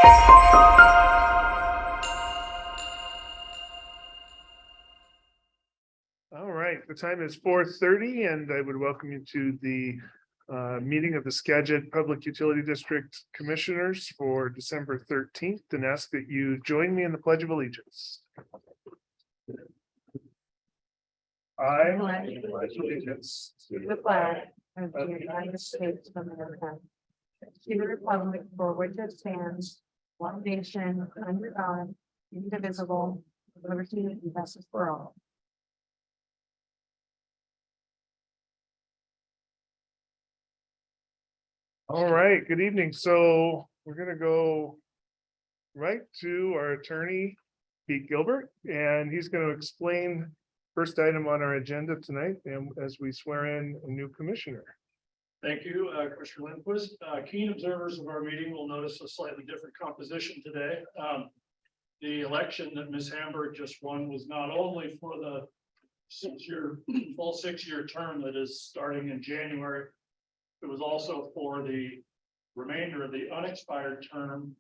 All right, the time is 4:30 and I would welcome you to the meeting of the Skagit Public Utility District Commissioners for December 13th and ask that you join me in the Pledge of Allegiance. I pledge allegiance to The flag of the United States of America, to the republic for which it stands, one nation, under God, indivisible, with liberty and justice for all. All right, good evening. So we're gonna go right to our attorney, Pete Gilbert, and he's gonna explain first item on our agenda tonight, and as we swear in a new commissioner. Thank you, Commissioner Lindquist. Keen observers of our meeting will notice a slightly different composition today. The election that Ms. Hamburg just won was not only for the full six-year term that is starting in January. It was also for the remainder of the unexpired term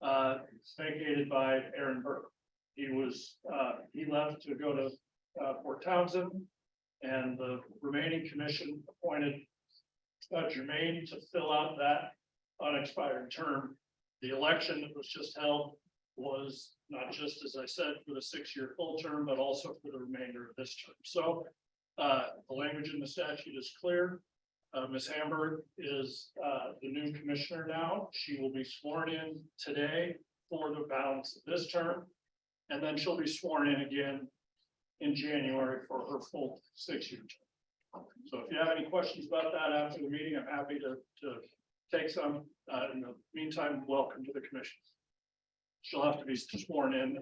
vacated by Aaron Burke. He left to go to Fort Townsend, and the remaining commission appointed Jermaine to fill out that unexpired term. The election that was just held was not just, as I said, for the six-year full term, but also for the remainder of this term. So the language in the statute is clear. Ms. Hamburg is the new commissioner now. She will be sworn in today for the balance of this term, and then she'll be sworn in again in January for her full six-year term. So if you have any questions about that after the meeting, I'm happy to take some. In the meantime, welcome to the commission. She'll have to be sworn in.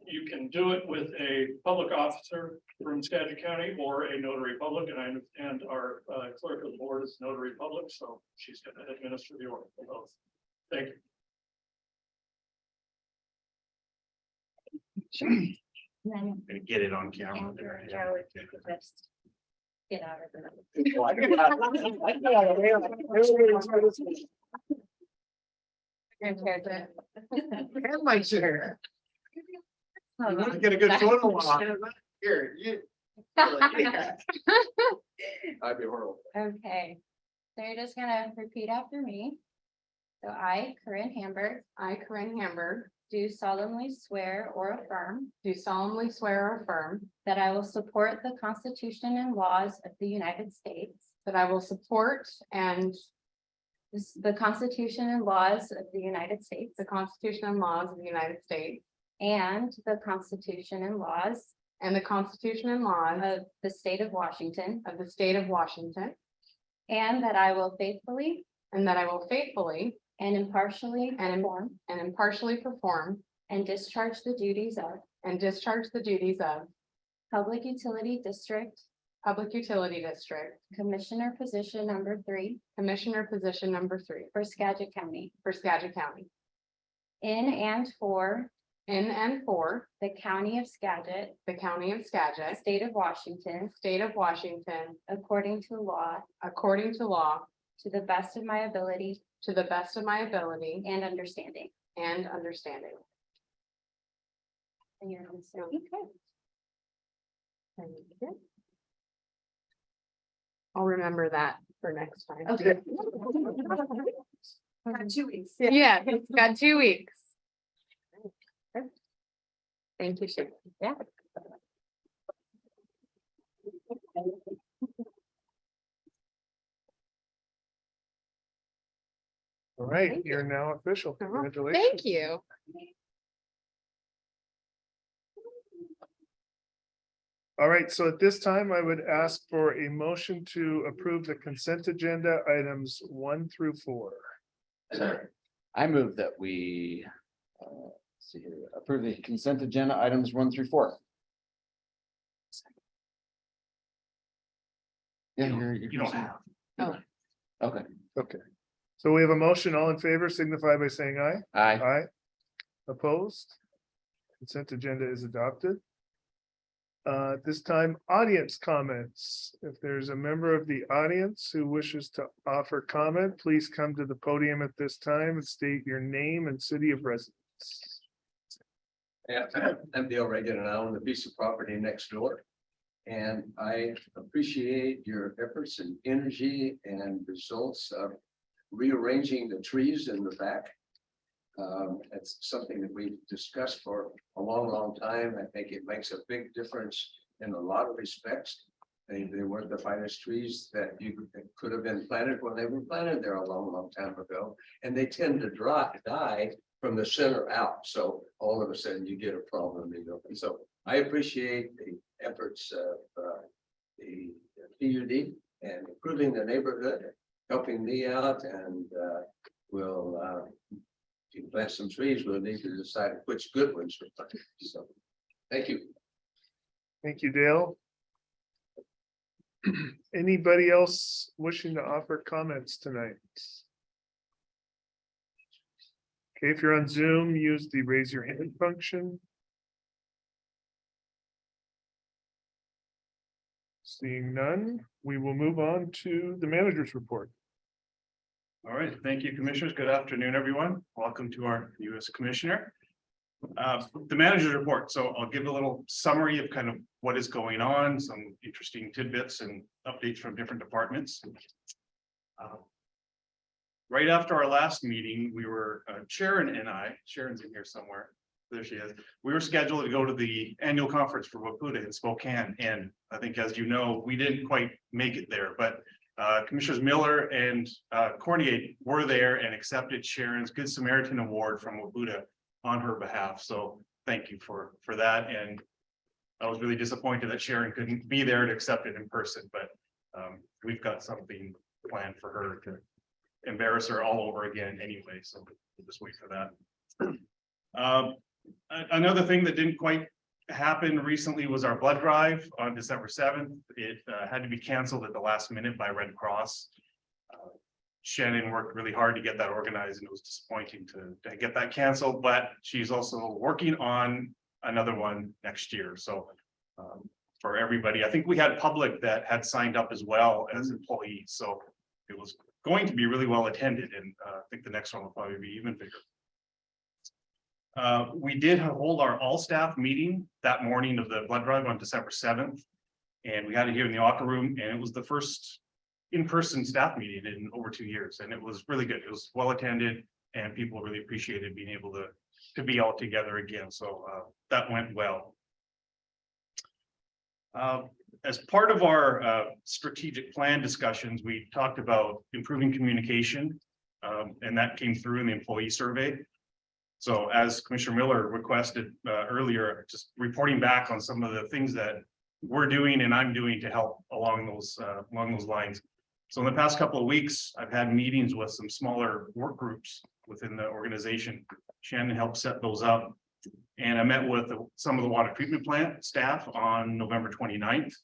You can do it with a public officer from Skagit County or a notary public, and I understand our clerk of the board is notary public, so she's going to administer the oath for both. Thank you. And then Get it on camera. Andrew and Joe, if you could just get out of the. And my chair. Oh, Get a good photo on it. Here, you. I'd be horrible. Okay, so you're just gonna repeat after me. So I, CORRIN Hamburg, do solemnly swear or affirm that I will support the Constitution and laws of the United States, that I will support and the Constitution and laws of the United States, the Constitution and laws of the United States and the Constitution and laws and the Constitution and laws of the state of Washington, of the state of Washington, and that I will faithfully and that I will faithfully and impartially perform and discharge the duties of Public Utility District Commissioner position number 3 Commissioner position number 3 for Skagit County in and for the County of Skagit, the County of Skagit, State of Washington, according to law, to the best of my ability and and understanding. And you're gonna say, Okay. I'll remember that for next time. Okay. 2 weeks. Yeah, it's got 2 weeks. Thank you, Shay. Yeah. All right, Thank you're now official. Congratulations. Thank you. All right, so at this time, I would ask for a motion to approve the consent agenda items 1 through 4. I move that we see here, approve the consent agenda items 1 through 4. Yeah, you don't have. Oh. Okay, Okay, so we have a motion. All in favor signify by saying aye. aye. Aye. Opposed? Consent agenda is adopted. At this time, audience comments. If there's a member of the audience who wishes to offer comment, please come to the podium at this time and state your name and city of residence. Yeah, I'm Dale Reagan and I own the piece of property next door. And I appreciate your efforts and energy and results of rearranging the trees in the back. It's something that we've discussed for a long time. I think it makes a big difference in a lot of respects. They weren't the finest trees that could have been planted when they were planted there a long time ago. And they tend to die from the center out. So all of a sudden you get a problem, you know. And so I appreciate the efforts of the PUD and improving the neighborhood, helping me out, and we'll if you plant some trees, we'll need to decide which good ones we're planting. So thank you. Thank you, Dale. Anybody else wishing to offer comments tonight? Okay, if you're on Zoom, use the raise your hand function. Seeing none, we will move on to the manager's report. All right, thank you, commissioners. Good afternoon, everyone. Welcome to our newest commissioner. The manager's report. So I'll give a little summary of kind of what is going on, some interesting tidbits and updates from different departments. Right after our last meeting, we were, Sharon and I, Sharon's in here somewhere. There she is. We were scheduled to go to the annual conference for Wapuda in Spokane. And I think, as you know, we didn't quite make it there, but Commissioners Miller and Cornier were there and accepted Sharon's Good Samaritan Award from Wapuda on her behalf. So thank you for that. And I was really disappointed that Sharon couldn't be there to accept it in person, but we've got something planned for her to embarrass her all over again anyway. So we'll just wait for that. Another thing that didn't quite happen recently was our blood drive on December 7th. It had to be canceled at the last minute by Red Cross. Shannon worked really hard to get that organized, and it was disappointing to get that canceled, but she's also working on another one next year. So for everybody, I think we had public that had signed up as well as employees. So it was going to be really well attended, and I think the next one will probably be even bigger. We did hold our all staff meeting that morning of the blood drive on December 7th. And we had it here in the Ocker room, and it was the first in-person staff meeting in over 2 years. And it was really good. It was well attended, and people really appreciated being able to be all together again. So that went well. As part of our strategic plan discussions, we talked about improving communication, and that came through in the employee survey. So as Commissioner Miller requested earlier, just reporting back on some of the things that we're doing and I'm doing to help along those lines. So in the past couple of weeks, I've had meetings with some smaller work groups within the organization. Shannon helped set those up. And I met with some of the water treatment plant staff on November 29th.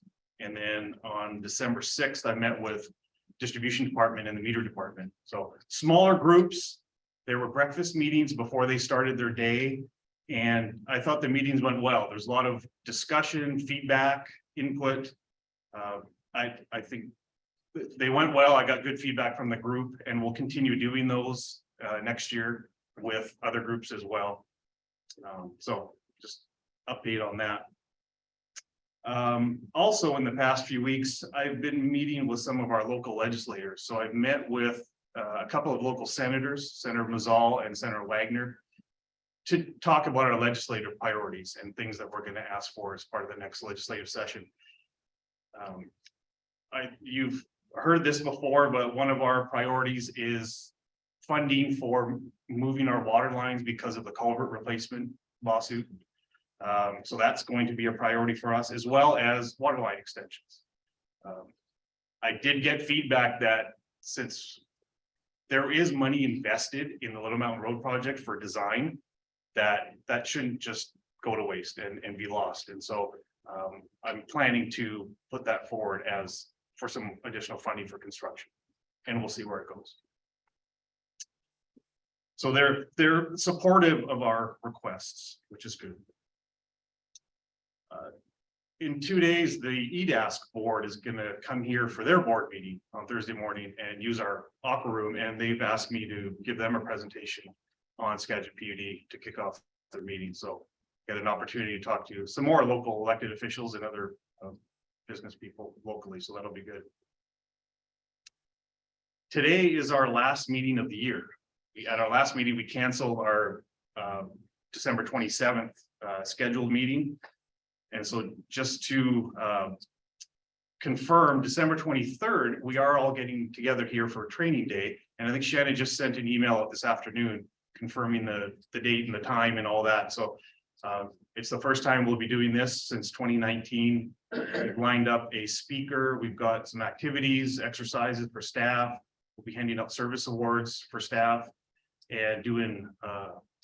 And then on December 6th, I met with distribution department and the meter department. So smaller groups. There were breakfast meetings before they started their day. And I thought the meetings went well. There's a lot of discussion, feedback, input. I think they went well. I got good feedback from the group, and we'll continue doing those next year with other groups as well. So just update on that. Also in the past few weeks, I've been meeting with some of our local legislators. So I've met with a couple of local senators, Senator Mazzal and Senator Wagner, to talk about our legislative priorities and things that we're going to ask for as part of the next legislative session. You've heard this before, but one of our priorities is funding for moving our water lines because of the culvert replacement lawsuit. So that's going to be a priority for us, as well as water line extensions. I did get feedback that since there is money invested in the Little Mountain Road project for design, that shouldn't just go to waste and be lost. And so I'm planning to put that forward as for some additional funding for construction, and we'll see where it goes. So they're supportive of our requests, which is good. in 2 days, the EDASC board is gonna come here for their board meeting on Thursday morning and use our opera room, and they've asked me to give them a presentation on Skagit PUD to kick off their meeting, so get an opportunity to talk to some more local elected officials and other business people locally, so that'll be good. Today is our last meeting of the year. At our last meeting, we canceled our December 27th scheduled meeting. And so just to confirm, December 23rd, we are all getting together here for a training day. And I think Shannon just sent an email out this afternoon confirming the date and the time and all that. So it's the first time we'll be doing this since 2019. We've lined up a speaker. We've got some activities, exercises for staff. We'll be handing out service awards for staff and doing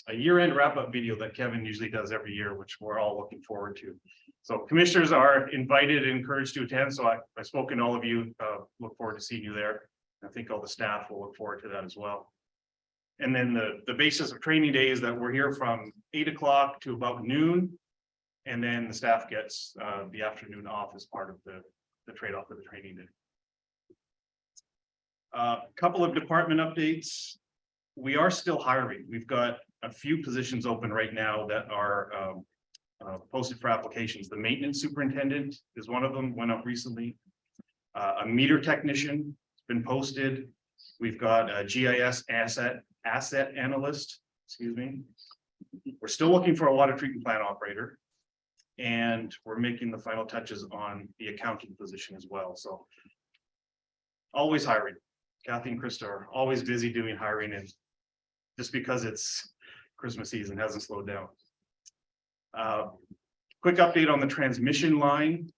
a year-end wrap-up video that Kevin usually does every year, which we're all looking forward to. So commissioners are invited and encouraged to attend. So I've spoken to all of you, look forward to seeing you there. I think all the staff will look forward to that as well. And then the basis of training day is that we're here from 8 o'clock to about noon. And then the staff gets the afternoon off as part of the trade-off of the training day. Couple of department updates. We are still hiring. We've got a few positions open right now that are posted for applications. The maintenance superintendent is one of them, went up recently. A meter technician has been posted. We've got a GIS asset analyst, excuse me. We're still looking for a water treatment plant operator. And we're making the final touches on the accounting position as well. So always hiring. Kathy and Krista are always busy doing hiring, and just because it's Christmas season hasn't slowed down. Quick update on the transmission line.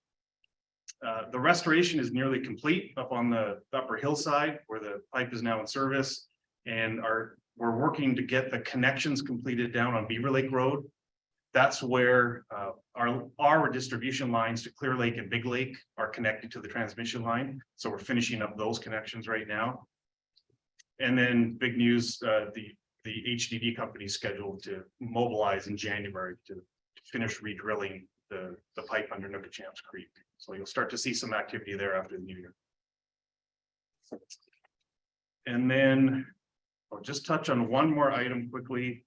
The restoration is nearly complete up on the upper hillside where the pipe is now in service, and we're working to get the connections completed down on Beaver Lake Road. That's where our distribution lines to Clear Lake and Big Lake are connected to the transmission line. So we're finishing up those connections right now. And then big news, the HDD company is scheduled to mobilize in January to finish re-drilling the pipe under Nookachamps Creek. So you'll start to see some activity there after the new year. And then I'll just touch on one more item quickly.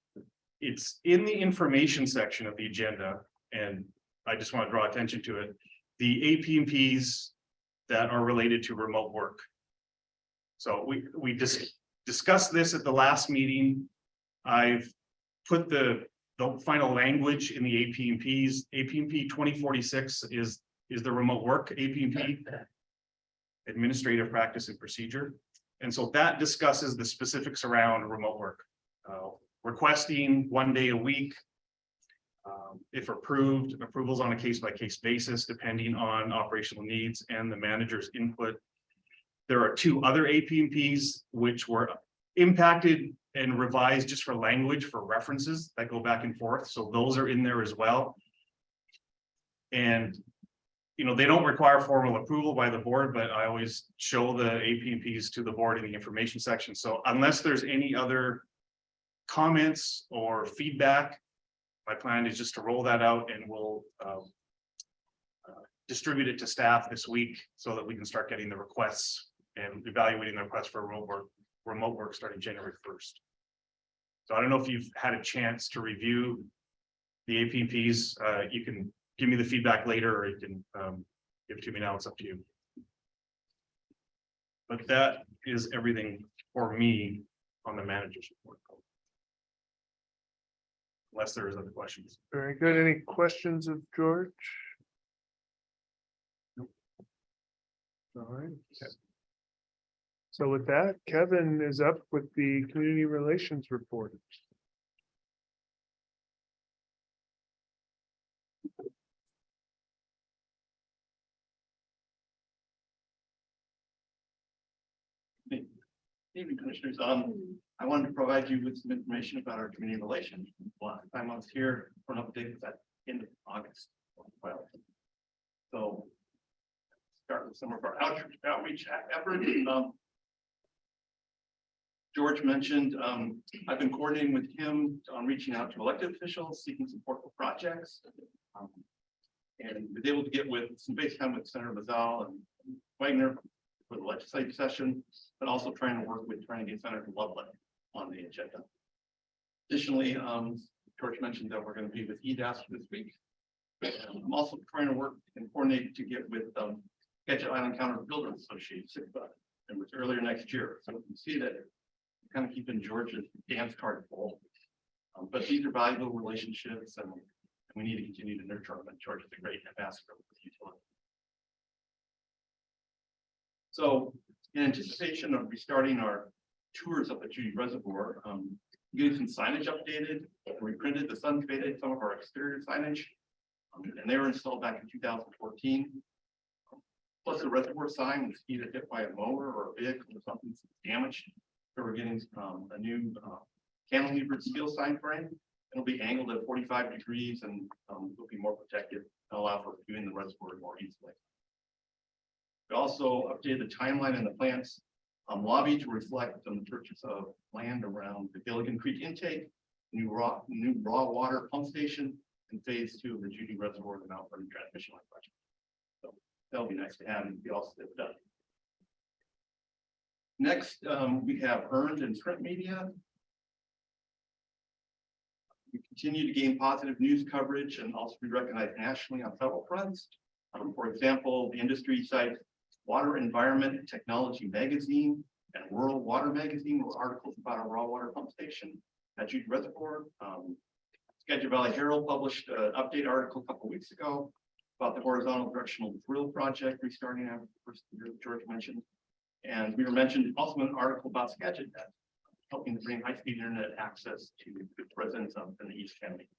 It's in the information section of the agenda, and I just want to draw attention to it. The AP&Ps that are related to remote work. So we discussed this at the last meeting. I've put the final language in the AP&Ps. AP&P 2046 is the remote work AP&P, administrative practice and procedure. And so that discusses the specifics around remote work. Requesting 1 day a week. If approved, approvals on a case-by-case basis, depending on operational needs and the manager's input. There are 2 other AP&Ps which were impacted and revised just for language for references that go back and forth. So those are in there as well. And they don't require formal approval by the board, but I always show the AP&Ps to the board in the information section. So unless there's any other comments or feedback, my plan is just to roll that out, and we'll distribute it to staff this week so that we can start getting the requests and evaluating the requests for remote work starting January 1st. So I don't know if you've had a chance to review the AP&Ps. You can give me the feedback later, or you can give it to me now. It's up to you. But that is everything for me on the manager's report. Unless there is other questions. Very good. Any questions of George? Nope. All right. Okay. So with that, Kevin is up with the community relations report. Evening, Commissioners. I wanted to provide you with some information about our community relations. Last time I was here for an update was at the end of August. Well, so start with some of our outreach efforts. George mentioned I've been coordinating with him on reaching out to elected officials, seeking support for projects. And was able to get with some base time with Senator Mazzal and Wagner for the legislative session, but also trying to work with trying to get Senator Loveland on the agenda. Additionally, George mentioned that we're going to be with EDAS this week. I'm also trying to work and coordinate to get with Skagit Island Counter Builders Association, and it's earlier next year. So you can see that kind of keeping George's dance card full. But these are valuable relationships, and we need to continue to nurture them. And George is a great ambassador with the utility. So in anticipation of restarting our tours up at Judy Reservoir, getting some signage updated, we printed the sun faded some of our exterior signage, and they were installed back in 2014. Plus the reservoir sign was either hit by a mower or a vehicle or something damaged. So we're getting a new cantilevered steel sign frame. It'll be angled at 45 degrees and will be more protected and allow for viewing the reservoir more easily. We also updated the timeline in the plant's lobby to reflect the purchase of land around the Gilligan Creek intake, new raw water pump station, and phase 2 of the Judy Reservoir and Mount Vernon transmission line project. So that'll be nice to have and be all done. Next, we have earned and print media. We continue to gain positive news coverage and also be recognized nationally on several fronts. For example, the industry sites Water, Environment, and Technology Magazine and Rural Water Magazine were articles about a raw water pump station at Judy Reservoir. Skagit Valley Herald published an update article a couple weeks ago about the horizontal directional drill project restarting after the first year that George mentioned. And we were mentioned also in an article about Skagit Net, helping to bring high-speed internet access to residents up in the East County.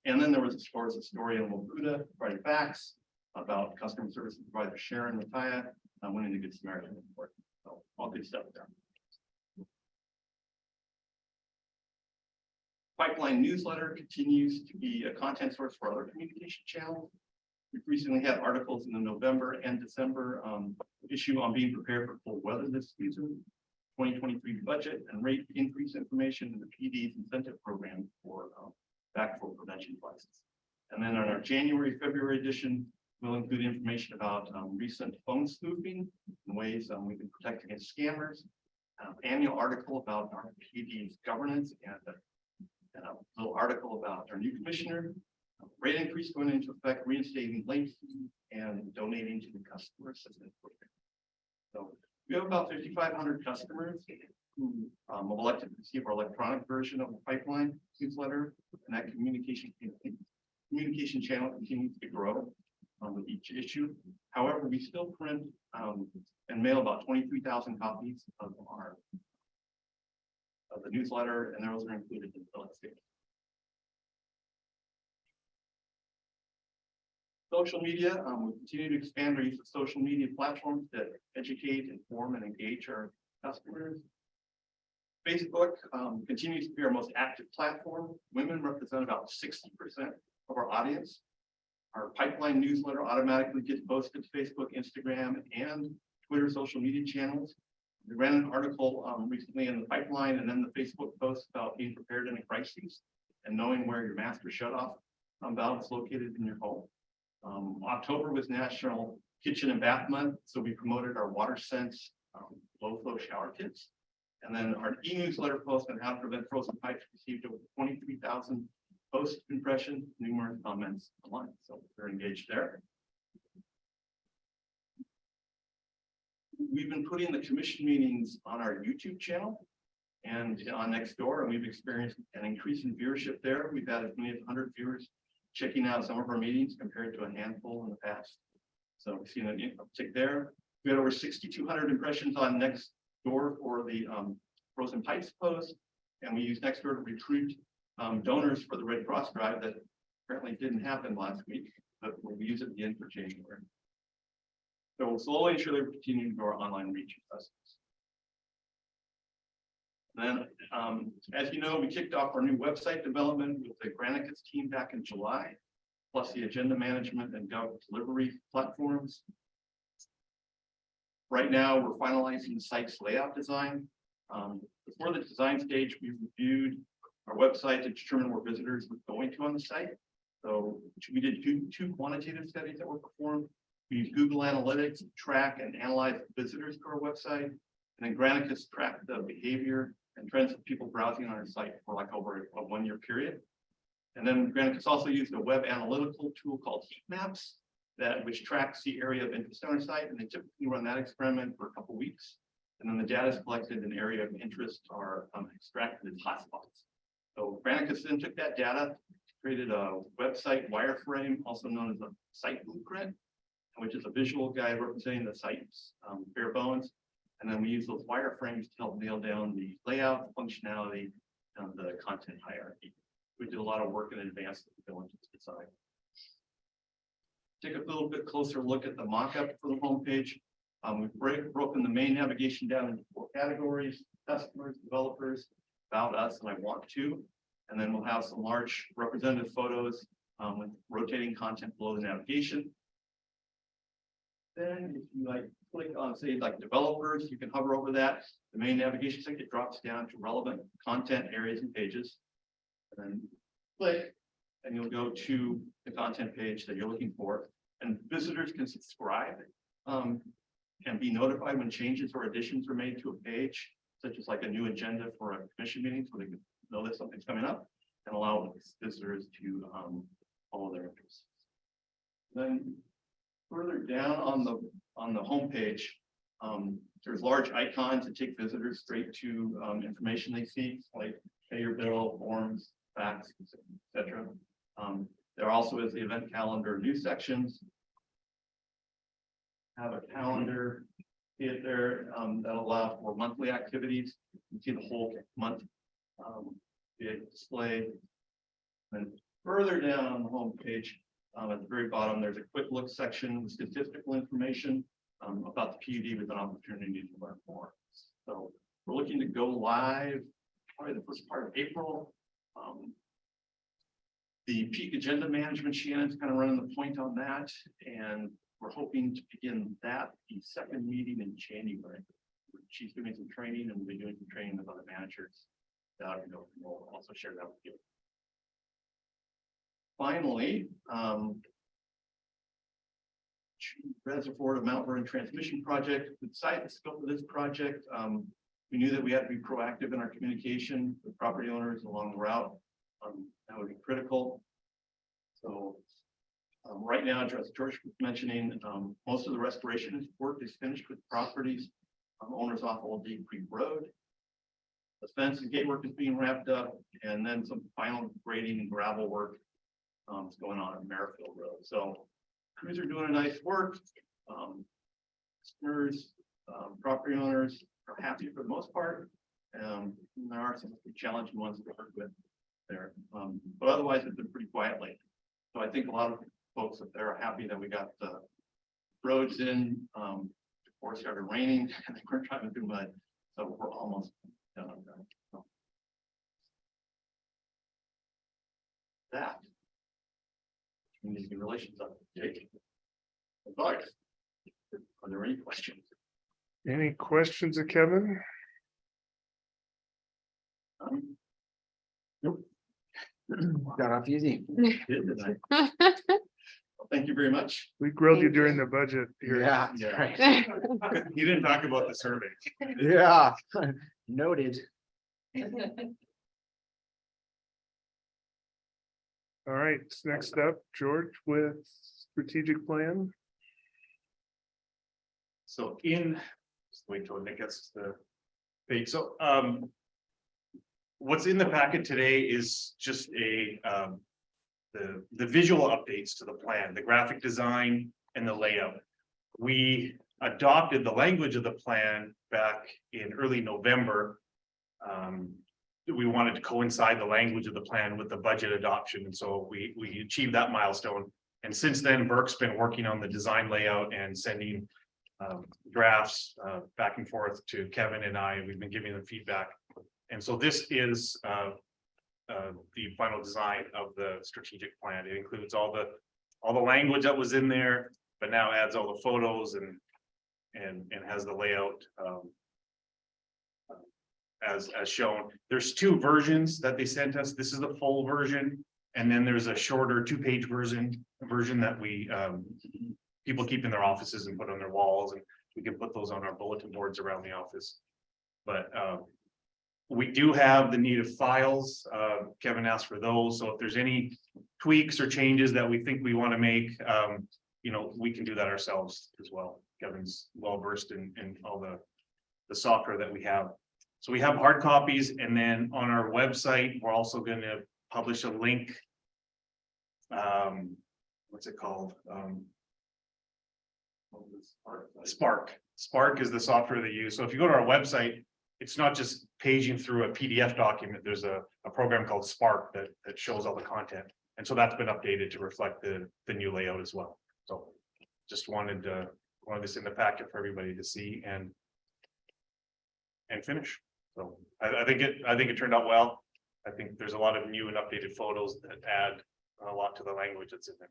And then there was, of course, a story in Waputa, providing facts about customer service provider Sharon Mataya winning the Good Samaritan Award. So all good stuff there. Pipeline newsletter continues to be a content source for other communication channels. We've recently had articles in the November and December issue on being prepared for cold weather this season, 2023 budget and rate increase information in the PD's incentive program for backflow prevention devices. And then on our January, February edition, we'll include information about recent phone spoofing and ways we can protect against scammers, annual article about our PD's governance, and a little article about our new commissioner, rate increase going into effect, reinstating late fees, and donating to the customer assistance program. So we have about 5,500 customers who have elected to receive our electronic version of the pipeline newsletter, and that communication channel continues to grow with each issue. However, we still print and mail about 23,000 copies of the newsletter, and those are included in the bill of sale. Social media, we continue to expand our use of social media platforms that educate, inform, and engage our customers. Facebook continues to be our most active platform. Women represent about 60% of our audience. Our pipeline newsletter automatically gets posted to Facebook, Instagram, and Twitter social media channels. We ran an article recently in the pipeline and then the Facebook post about being prepared in a crisis and knowing where your master shutoff valve is located in your home. October was National Kitchen and Bath Month, so we promoted our WaterSense low flow shower kits. And then our e-newsletter post on how to prevent frozen pipes received over 23,000 post impressions, numerous comments online. So we're engaged there. We've been putting the commission meetings on our YouTube channel and on Nextdoor, and we've experienced an increase in viewership there. We've had as many as 100 viewers checking out some of our meetings compared to a handful in the past. So we've seen an uptick there. We had over 6,200 impressions on Nextdoor for the frozen pipes post, and we used Nextdoor to recruit donors for the Red Cross drive that apparently didn't happen last week, but we'll use it again for January. So we'll slowly and surely continue to grow our online reach with customers. Then, as you know, we kicked off our new website development with the Granicus team back in July, plus the agenda management and delivery platforms. Right now, we're finalizing the site's layout design. Before the design stage, we reviewed our website to determine where visitors were going to on the site. So we did two quantitative studies that were performed. We used Google Analytics to track and analyze visitors to our website. And then Granicus tracked the behavior and trends of people browsing on our site for like over a 1 year period. And then Granicus also used a web analytical tool called heat maps which tracks the area of interest on our site. And they typically run that experiment for a couple of weeks. And then the data is collected in area of interest are extracted as hotspots. So Granicus then took that data, created a website wireframe, also known as a site blueprint, which is a visual guide representing the site's bare bones. And then we use those wireframes to help nail down the layout, functionality, and the content hierarchy. We did a lot of work in advance to go into this design. Take a little bit closer look at the mock-up for the homepage. We've broken the main navigation down into 4 categories: customers, developers, about us, and I want to. And then we'll have some large representative photos with rotating content below the navigation. Then if you click on, say, developers, you can hover over that. The main navigation section drops down to relevant content areas and pages. And then click, and you'll go to the content page that you're looking for. And visitors can subscribe and be notified when changes or additions are made to a page, such as a new agenda for a commission meeting, so they can know that something's coming up and allow visitors to follow their interests. Then further down on the homepage, there's large icons that take visitors straight to information they see, like pay your bill, forms, facts, etc. There also is the event calendar news sections. Have a calendar there that'll allow for monthly activities. You can see the whole month display. And further down on the home page, at the very bottom, there's a quick look section with statistical information about the PUD with an opportunity to learn more. So we're looking to go live probably the first part of April. The peak agenda management, Shannon's kind of running the point on that, and we're hoping to begin that the second meeting in January. She's doing some training, and we'll be doing some training with other managers. We'll also share that with you. Finally, Reservoir to Mount Vernon transmission project. Beside the scope of this project, we knew that we had to be proactive in our communication with property owners along the route. That would be critical. So right now, as George was mentioning, most of the restoration work is finished with properties owners off Old Deep Creek Road. The fence and gate work is being wrapped up, and then some final grading and gravel work is going on Merrifield Road. So crews are doing a nice work. Customers, property owners are happy for the most part. And there are some challenging ones to work with there, but otherwise it's been pretty quiet lately. So I think a lot of folks up there are happy that we got the roads in. Before it started raining, and they weren't trying to do mud, so we're almost done on that. So that community relations update. Advice. Are there any questions? Any questions of Kevin? Nope. Got off easy. Did I? Well, thank you very much. We grilled you Thank during you. the budget here. Yeah, Yeah. right. You didn't talk about the survey. Yeah, noted. All right, next up, George with strategic plan. So just wait till Nick gets the page. So what's in the packet today is just the visual updates to the plan, the graphic design and the layout. We adopted the language of the plan back in early November. We wanted to coincide the language of the plan with the budget adoption, and so we achieved that milestone. And since then, Burke's been working on the design layout and sending drafts back and forth to Kevin and I. We've been giving them feedback, and so this is the final design of the strategic plan. It includes all the language that was in there, but now adds all the photos and has the layout as shown. There's 2 versions that they sent us. This is the full version, And then there's a shorter 2-page version that we, people keep in their offices and put on their walls, and we can put those on our bulletin boards around the office. But we do have the need of files. Kevin asked for those, so if there's any tweaks or changes that we think we want to make, you know, we can do that ourselves as well. Kevin's well versed in all the software that we have. So we have hard copies, and then on our website, we're also going to publish a link. What's it called? Spark is the software they use. So if you go to our website, it's not just paging through a PDF document. There's a program called Spark that shows all the content. And so that's been updated to reflect the new layout as well. So just wanted this in the packet for everybody to see and finish. So I think it turned out well. I think there's a lot of new and updated photos that add a lot to the language that's in there.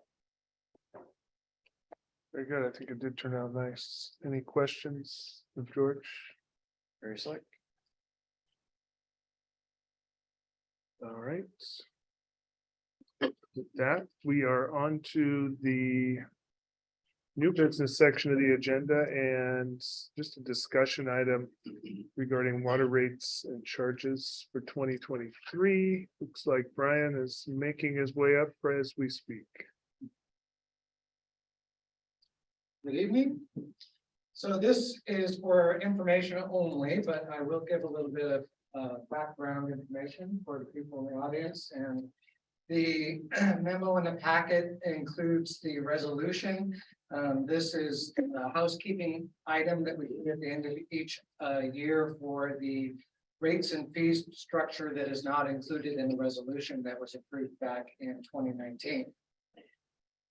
Very good. I think it did turn out nice. Any questions of George? Very slick. All right. With that, we are on to the new business section of the agenda and just a discussion item regarding water rates and charges for 2023. Looks like Brian is making his way up as we speak. Good evening. So this is for information only, but I will give a little bit of background information for the people in the audience. And the memo in the packet includes the resolution. This is a housekeeping item that we do at the end of each year for the rates and fees structure that is not included in the resolution that was approved back in 2019.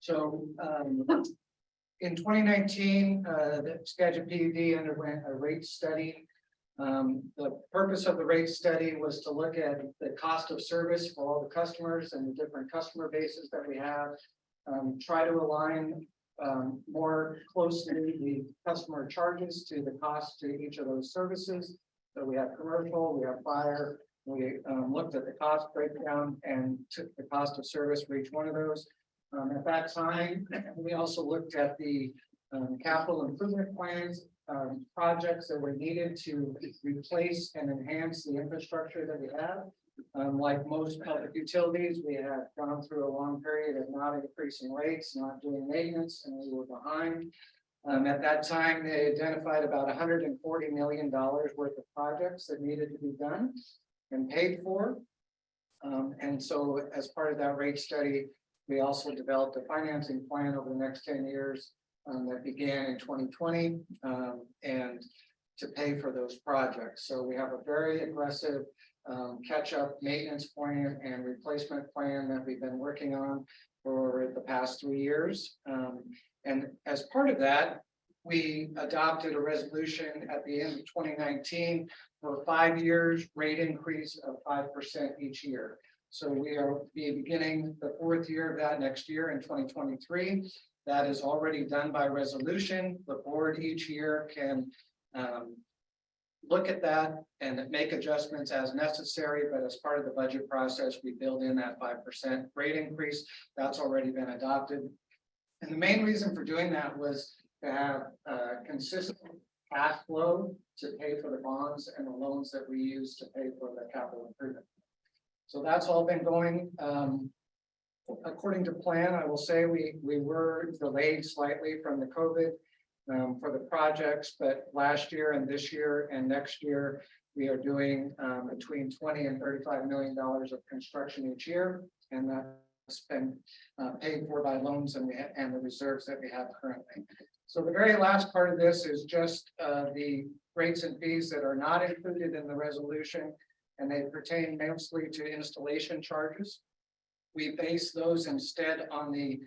So in 2019, the Skagit PUD underwent a rate study. The purpose of the rate study was to look at the cost of service for all the customers and the different customer bases that we have. Try to align more closely the customer charges to the cost to each of those services. So we have commercial, we have fire. We looked at the cost breakdown and took the cost of service for each one of those. At that time, we also looked at the capital improvement plans, projects that were needed to replace and enhance the infrastructure that we have. Like most public utilities, we had gone through a long period of not increasing rates, not doing maintenance, and we were behind. At that time, they identified about $140 million worth of projects that needed to be done and paid for. And so as part of that rate study, we also developed a financing plan over the next 10 years that began in 2020 and to pay for those projects. So we have a very aggressive catch-up maintenance plan and replacement plan that we've been working on for the past 3 years. And as part of that, we adopted a resolution at the end of 2019 for 5 years rate increase of 5% each year. So we are beginning the 4th year of that next year in 2023. That is already done by resolution. The board each year can look at that and make adjustments as necessary, but as part of the budget process, we build in that 5% rate increase. That's already been adopted. And the main reason for doing that was to have consistent cash flow to pay for the bonds and the loans that we use to pay for the capital improvement. So that's all been going according to plan. I will say we were delayed slightly from the COVID for the projects, but last year and this year and next year, we are doing between $20 and $35 million of construction each year. And that's been paid for by loans and the reserves that we have currently. So the very last part of this is just the rates and fees that are not included in the resolution, and they pertain mostly to installation charges. We base those instead on the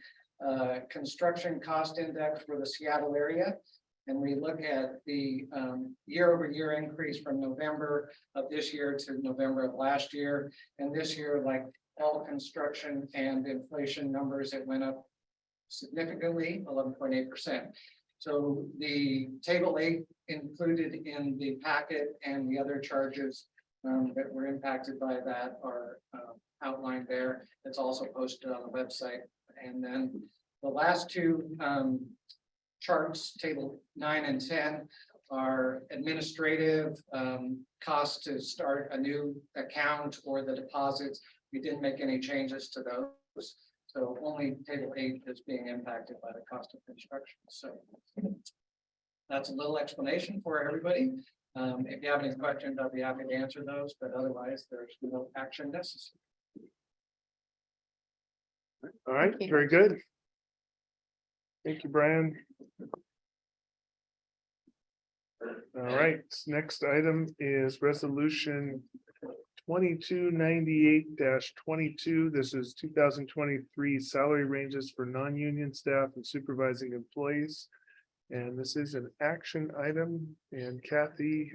construction cost index for the Seattle area. And we look at the year-over-year increase from November of this year to November of last year. And this year, like all construction and inflation numbers, it went up significantly, 11.8%. So the table 8 included in the packet and the other charges that were impacted by that are outlined there. It's also posted on the website. And then the last two charts, table 9 and 10, are administrative costs to start a new account or the deposits. We didn't make any changes to those. So only table 8 is being impacted by the cost of construction. So that's a little explanation for everybody. If you have any questions, I'll be happy to answer those, but otherwise there's no action necessary. All right, Thank you. very good. Thank you, Brian. All right, next item is resolution 2298-22. This is 2023 salary ranges for non-union staff and supervising employees. And this is an action item, and Kathy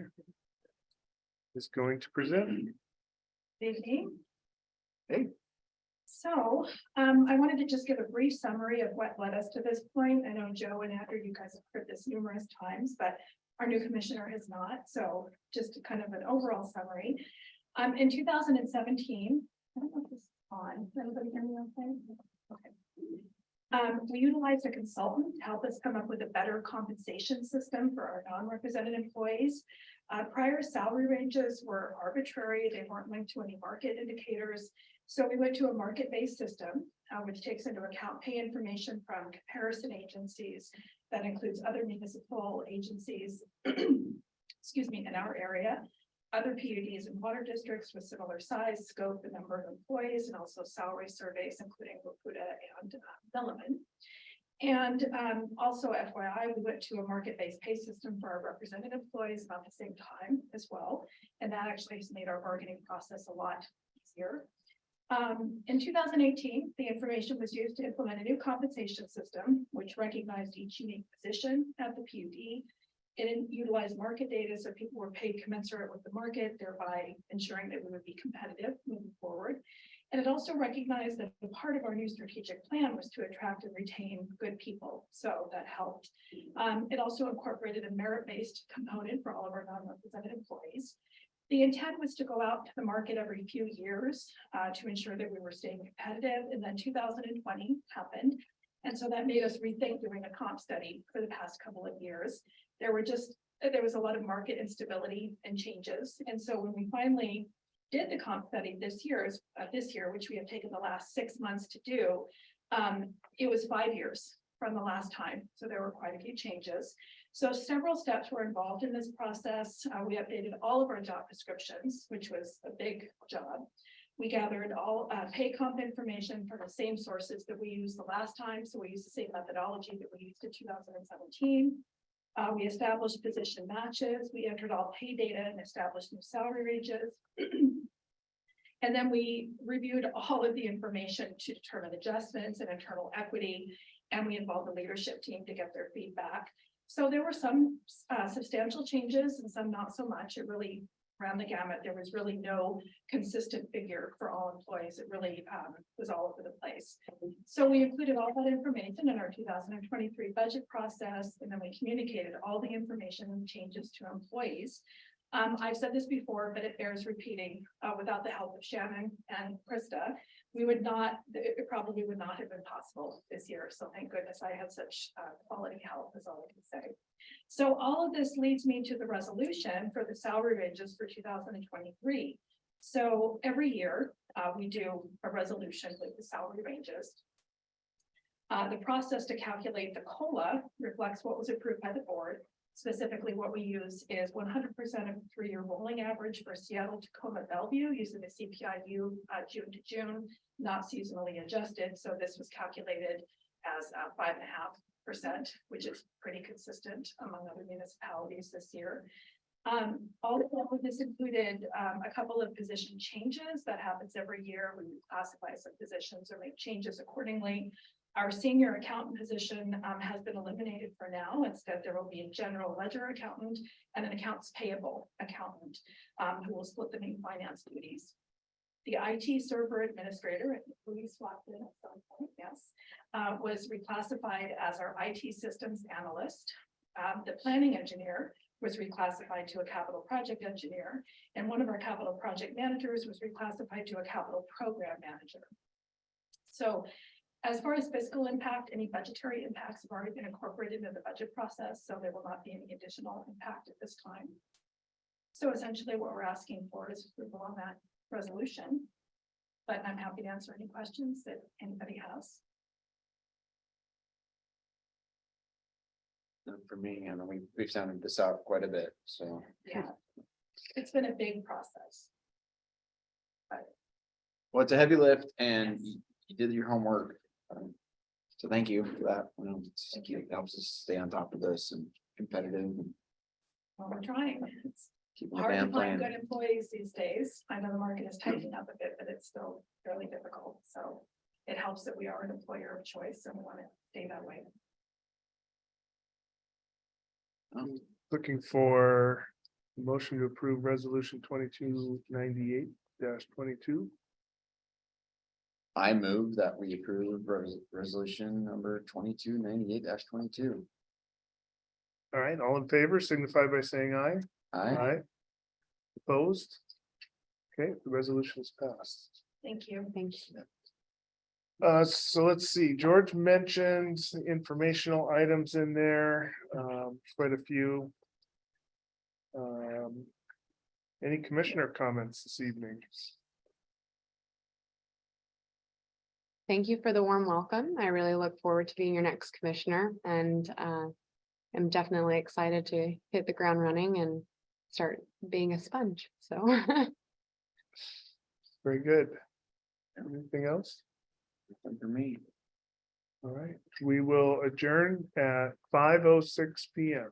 is going to present. Good evening. Hey. So, I wanted to just give a brief summary of what led us to this point. I know Joe and Andrew, you guys have heard this numerous times, but our new commissioner has not. So just kind of an overall summary. In 2017, I don't know if this is on. Does anybody hear me okay? Okay. We utilized a consultant to help us come up with a better compensation system for our non-represented employees. Prior salary ranges were arbitrary. They weren't linked to any market indicators. So we went to a market-based system, which takes into account pay information from comparison agencies that includes other municipal agencies, excuse me, in our area, other PUDs and water districts with similar size, scope, and number of employees, and also salary surveys, including Waputa and Delavan. And also FYI, we went to a market-based pay system for our represented employees about the same time as well. And that actually has made our bargaining process a lot easier. In 2018, the information was used to implement a new compensation system, which recognized each unique position at the PUD. It utilized market data, so people were paid commensurate with the market, thereby ensuring that we would be competitive moving forward. And it also recognized that a part of our new strategic plan was to attract and retain good people, so that helped. It also incorporated a merit-based component for all of our non-represented employees. The intent was to go out to the market every few years to ensure that we were staying competitive, and then 2020 happened. And so that made us rethink doing a comp study for the past couple of years. There was a lot of market instability and changes. And so when we finally did the comp study this year, which we have taken the last 6 months to do, it was 5 years from the last time. So there were quite a few changes. So several steps were involved in this process. We updated all of our job descriptions, which was a big job. We gathered all pay comp information from the same sources that we used the last time. So we used the same methodology that we used in 2017. We established position matches. We entered all pay data and established new salary ranges. And then we reviewed all of the information to determine adjustments and internal equity. And we involved the leadership team to get their feedback. So there were some substantial changes and some not so much. It really ran the gamut. There was really no consistent figure for all employees. It really was all over the place. So we included all that information in our 2023 budget process, and then we communicated all the information and changes to employees. I've said this before, but it bears repeating. Without the help of Shannon and Krista, it probably would not have been possible this year. So thank goodness I had such quality help, is all I can say. So all of this leads me to the resolution for the salary ranges for 2023. So every year we do a resolution with the salary ranges. The process to calculate the COLA reflects what was approved by the board. Specifically, what we use is 100% of the 3-year rolling average for Seattle, Tacoma, Bellevue using the CPIU June to June, not seasonally adjusted. So this was calculated as 5.5%, which is pretty consistent among other municipalities this year. All of this included a couple of position changes that happens every year. We classify some positions or make changes accordingly. Our senior accountant position has been eliminated for now. Instead, there will be a general ledger accountant and an accounts payable accountant who will split the main finance duties. The IT server administrator, we swapped in at some point, yes, was reclassified as our IT systems analyst. The planning engineer was reclassified to a capital project engineer, and one of our capital project managers was reclassified to a capital program manager. So as far as fiscal impact, any budgetary impacts have already been incorporated into the budget process, so there will not be any additional impact at this time. So essentially what we're asking for is approval on that resolution. But I'm happy to answer any questions that anybody has. And for me, and we've sounded this out quite a bit, so. Yeah, it's been a big process. Well, it's a heavy lift and Yes. you did your homework. So thank you for that. It helps us stay on top of this and competitive and Well, we're trying. It's keeping the hard to band find playing. good employees these days. I know the market is tightening up a bit, but it's still fairly difficult. So it helps that we are an employer of choice and we want to stay that way. Looking for a motion to approve resolution 2298-22. I move that we approve resolution number 2298-22. All right, all in favor signify by saying aye. Aye. Opposed? Okay, the resolution is passed. Thank you. Thank you. So let's see, George mentioned informational items in there, quite a few. Any commissioner comments this evening? Thank you for the warm welcome. I really look forward to being your next commissioner and I'm definitely excited to hit the ground running and start being a sponge. So Very good. Anything else? Nothing for me. All right, we will adjourn at 5:06 PM.